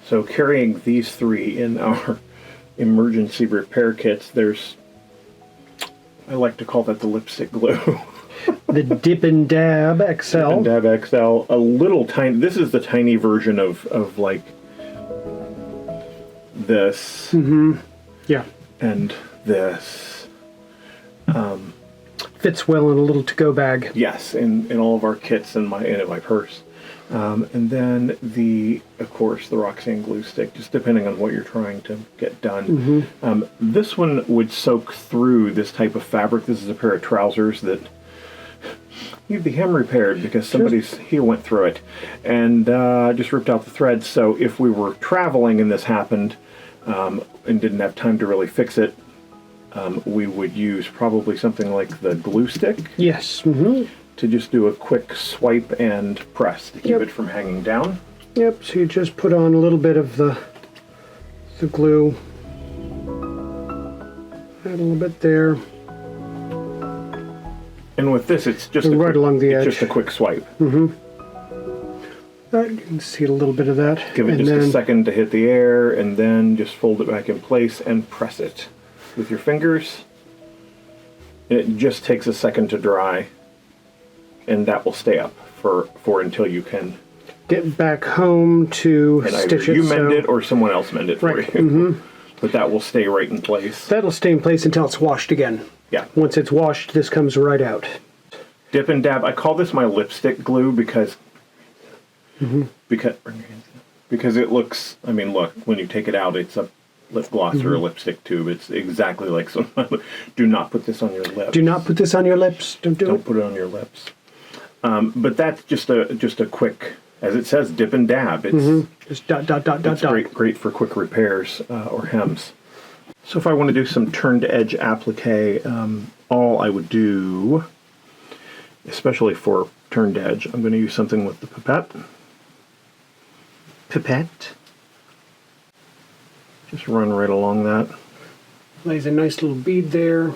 So carrying these three in our emergency repair kits, I like to call that the lipstick glue. The Dip and Dab XL. Dip and Dab XL, a little tiny, this is the tiny version of like this. Mm-hmm. Yeah. And this. Fits well in a little to-go bag. Yes, in all of our kits and in my purse. And then of course, the Roxanne glue stick, just depending on what you're trying to get done. Mm-hmm. This one would soak through this type of fabric. This is a pair of trousers that need to be hem repaired because he went through it and just ripped out the threads. So if we were traveling and this happened and didn't have time to really fix it, we would use probably something like the glue stick. Yes. Mm-hmm. To just do a quick swipe and press to keep it from hanging down. Yep, so you just put on a little bit of the glue. Add a little bit there. And with this, it's just along the edge. Just a quick swipe. Mm-hmm. You can see a little bit of that. Give it just a second to hit the air, and then just fold it back in place and press it with your fingers. And it just takes a second to dry. And that will stay up for until you can get back home to stitch it. You mend it or someone else mend it for you. Mm-hmm. But that will stay right in place. That'll stay in place until it's washed again. Yeah. Once it's washed, this comes right out. Dip and Dab. I call this my lipstick glue because it looks. I mean, look, when you take it out, it's a lip gloss or a lipstick tube. It's exactly like some. Do not put this on your lips. Do not put this on your lips. Don't put it on your lips. But that's just a quick, as it says, dip and dab. It's just dot. Great for quick repairs or hems. So if I want to do some turned edge applique, all I would do, especially for turned edge, I'm going to use something with the pipette. Just run right along that. Lays a nice little bead there.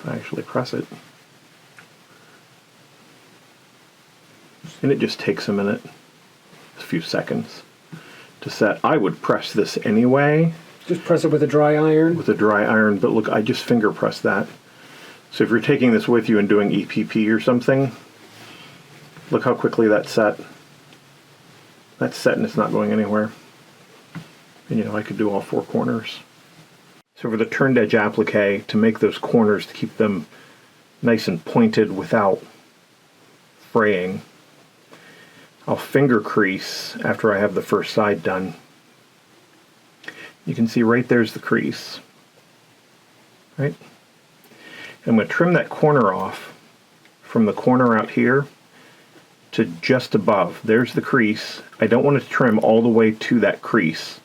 I actually press it. And it just takes a minute, a few seconds to set. I would press this anyway. Just press it with a dry iron? With a dry iron, but look, I just finger press that. So if you're taking this with you and doing EPP or something, look how quickly that's set. That's set and it's not going anywhere. And I could do all four corners. So for the turned edge applique, to make those corners, to keep them nice and pointed without fraying, I'll finger crease after I have the first side done. You can see right there's the crease. Right? And I'm going to trim that corner off from the corner out here to just above. There's the crease. I don't want to trim all the way to that crease,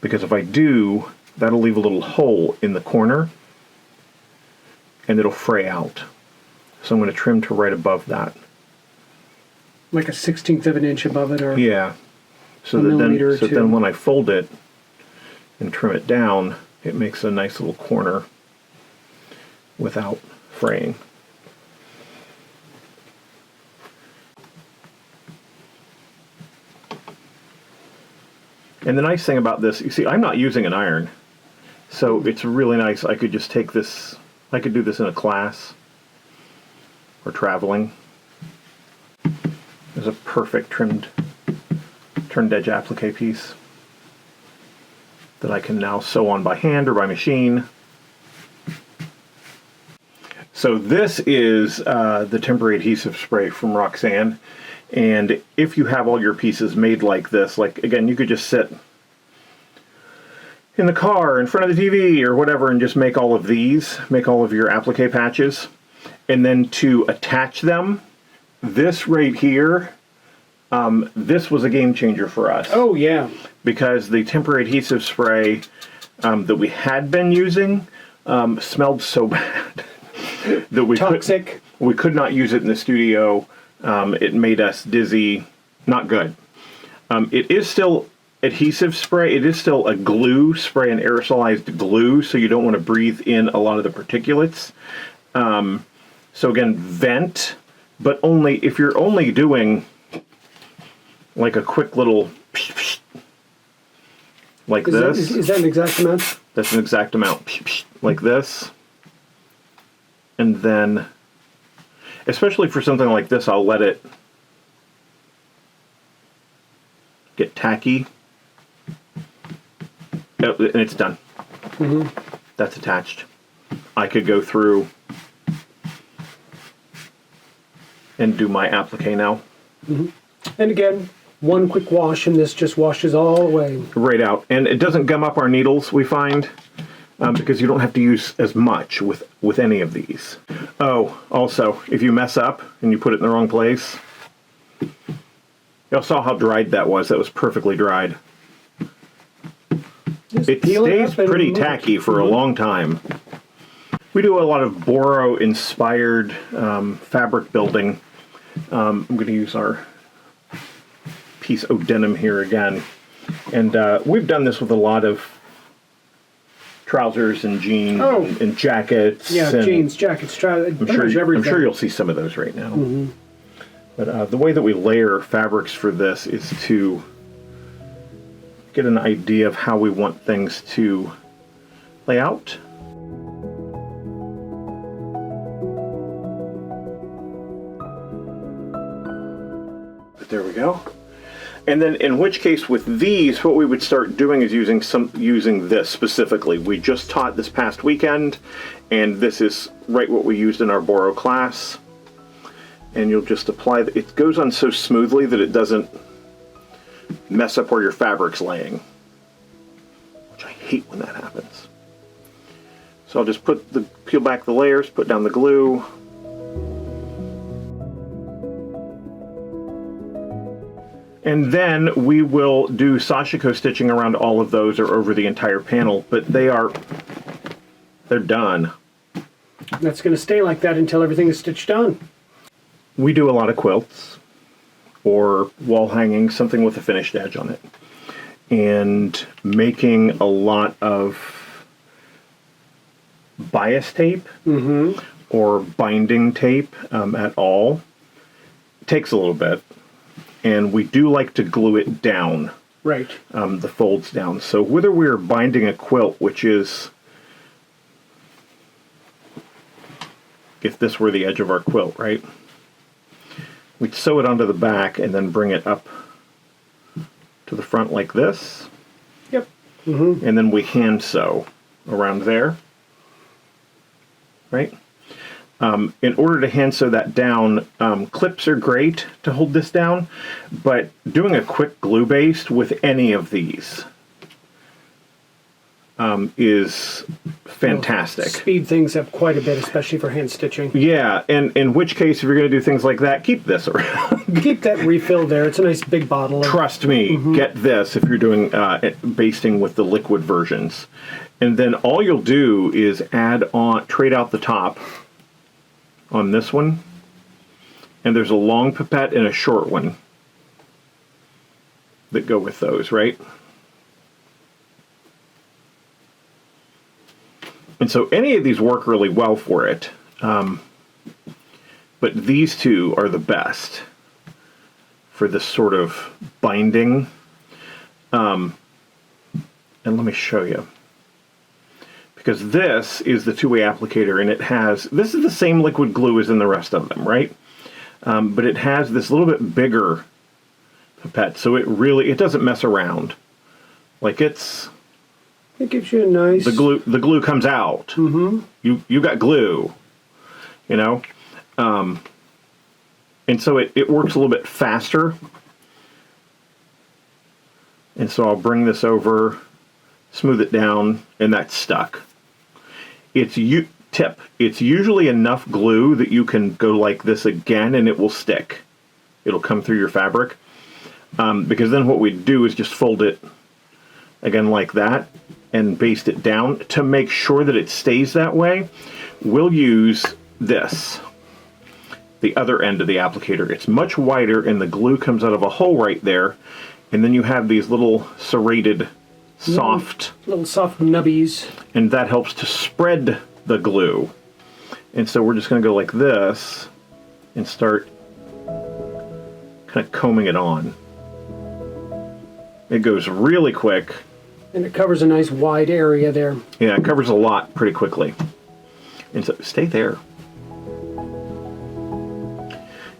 because if I do, that'll leave a little hole in the corner and it'll fray out. So I'm going to trim to right above that. Like a 1/16 of an inch above it, or yeah. So then when I fold it and trim it down, it makes a nice little corner without fraying. And the nice thing about this, you see, I'm not using an iron. So it's really nice. I could just take this, I could do this in a class or traveling. There's a perfect turned edge applique piece that I can now sew on by hand or by machine. So this is the temporary adhesive spray from Roxanne. And if you have all your pieces made like this, like again, you could just sit in the car in front of the TV or whatever and just make all of these, make all of your applique patches. And then to attach them, this right here, this was a game changer for us. Oh yeah. Because the temporary adhesive spray that we had been using smelled so bad that we could not use it in the studio. It made us dizzy. Not good. It is still adhesive spray. It is still a glue spray, an aerosolized glue, so you don't want to breathe in a lot of the particulates. So again, vent, but only if you're only doing like a quick little like this. Is that an exact amount? That's an exact amount. Like this. And then, especially for something like this, I'll let it get tacky. Oh, and it's done. That's attached. I could go through and do my applique now. And again, one quick wash and this just washes all away. Right out. And it doesn't gum up our needles, we find, because you don't have to use as much with any of these. Oh, also, if you mess up and you put it in the wrong place, y'all saw how dried that was. That was perfectly dried. It stays pretty tacky for a long time. We do a lot of Boro-inspired fabric building. I'm going to use our piece of denim here again. And we've done this with a lot of trousers and jeans and jackets. Yeah, and jeans, jackets, trousers. I'm sure you'll see some of those right now. But the way that we layer fabrics for this is to get an idea of how we want things to lay out. But there we go. And then in which case with these, what we would start doing is using this specifically. We just taught this past weekend, and this is right what we used in our Boro class. And you'll just apply, it goes on so smoothly that it doesn't mess up where your fabric's laying, which I hate when that happens. So I'll just peel back the layers, put down the glue. And then we will do sashiko stitching around all of those or over the entire panel, but they're done. That's going to stay like that until everything is stitched on. We do a lot of quilts or wall hanging, something with a finished edge on it. And making a lot of bias tape or binding tape at all takes a little bit. And we do like to glue it down. Right. The folds down. So whether we're binding a quilt, which is, if this were the edge of our quilt, right? We'd sew it onto the back and then bring it up to the front like this. Yep. And then we hand sew around there. Right? In order to hand sew that down, clips are great to hold this down, but doing a quick glue base with any of these is fantastic. Speed things up quite a bit, especially for hand stitching. Yeah, and in which case, if you're going to do things like that, keep this around. Keep that refill there. It's a nice big bottle. Trust me, get this if you're doing basting with the liquid versions. And then all you'll do is trade out the top on this one. And there's a long pipette and a short one that go with those, right? And so any of these work really well for it, but these two are the best for this sort of binding. And let me show you. Because this is the two-way applicator, and this is the same liquid glue as in the rest of them, right? But it has this little bit bigger pipette, so it doesn't mess around. Like it gives you a nice... The glue comes out. You got glue, you know? And so it works a little bit faster. And so I'll bring this over, smooth it down, and that's stuck. It's usually enough glue that you can go like this again and it will stick. It'll come through your fabric. Because then what we do is just fold it again like that and baste it down. To make sure that it stays that way, we'll use this, the other end of the applicator. It's much wider and the glue comes out of a hole right there, And then you have these little serrated, soft, Little soft nubbies. and that helps to spread the glue. And so we're just going to go like this and start kind of combing it on. It goes really quick. And it covers a nice wide area there. Yeah, it covers a lot pretty quickly. And so stay there.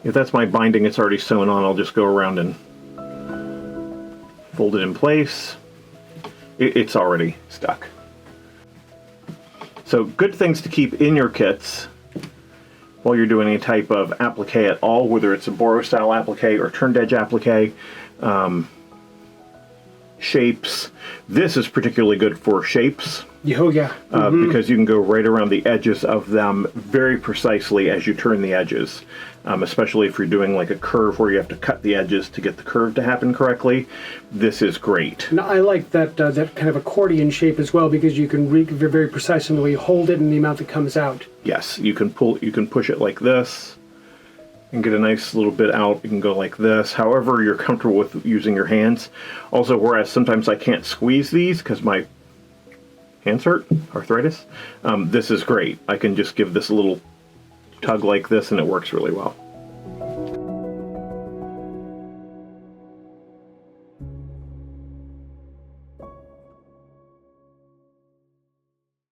If that's my binding, it's already sewn on, I'll just go around and fold it in place. It's already stuck. So good things to keep in your kits while you're doing any type of applique at all, whether it's a Boro style applique or turned edge applique. Shapes. This is particularly good for shapes. Oh, yeah. Because you can go right around the edges of them very precisely as you turn the edges. Especially if you're doing like a curve where you have to cut the edges to get the curve to happen correctly. This is great. And I like that that kind of accordion shape as well, because you can be very precise in the way you hold it and the amount that comes out. Yes, you can push it like this and get a nice little bit out. You can go like this, however you're comfortable with using your hands. Also, whereas sometimes I can't squeeze these because my hands hurt, arthritis, this is great. I can just give this a little tug like this and it works really well.